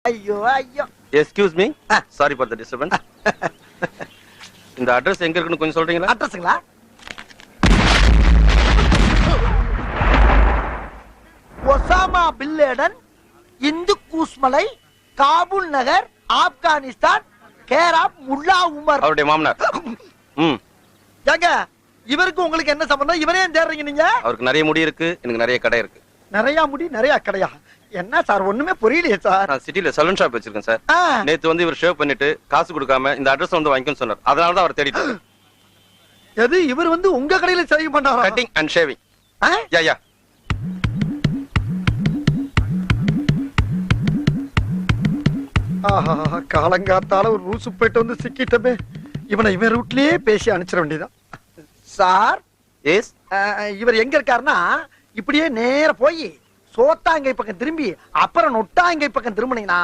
ஐயோ ஐயோ. Excuse me, sorry for the disturbance. இந்த அட்ரஸ் எங்க இருக்குன்னு கொஞ்சம் சொல்றீங்களா? அட்ரஸ்ங்களா? ஒசாமா பின் லேடன், இந்து கூஸ்மலை, காபூல் நகர், ஆப்கானிஸ்தான், கேராப் முல்லா உமர். அவருடைய மாமனார். ஏங்க இவருக்கு உங்களுக்கு என்ன சம்பந்தம்? இவரே தேடுறீங்க நீங்க? அவருக்கு நிறைய முடி இருக்கு, எனக்கு நிறைய கடை இருக்கு. நிறைய முடி நிறைய கடையா? என்ன சார் ஒண்ணுமே புரியலையே சார். நான் சிட்டில சலூன் ஷாப் வச்சிருக்கேன் சார். நேத்து வந்து இவர் ஷேவ் பண்ணிட்டு காசு கொடுக்காம இந்த அட்ரஸ் வந்து வாங்கிக்கணும்னு சொன்னார். அதனால தான் அவர் தேடிட்டு. எது இவர் வந்து உங்க கடையில சேவிங் பண்றாரா? Cutting and shaving. Yeah yeah. ஆஹா, காலங்காத்தால ஒரு ரூசு போயிட்டு வந்து சிக்கிட்டமே. இவன் ரூட்லயே பேசி அனுப்பிச்சிட வேண்டியதான். சார் எஸ், இவர் எங்க இருக்காருன்னா இப்படியே நேர போய் சோத்தாங்கை பக்கம் திரும்பி அப்புறம் நொட்டாங்கை பக்கம் திரும்பினீங்கன்னா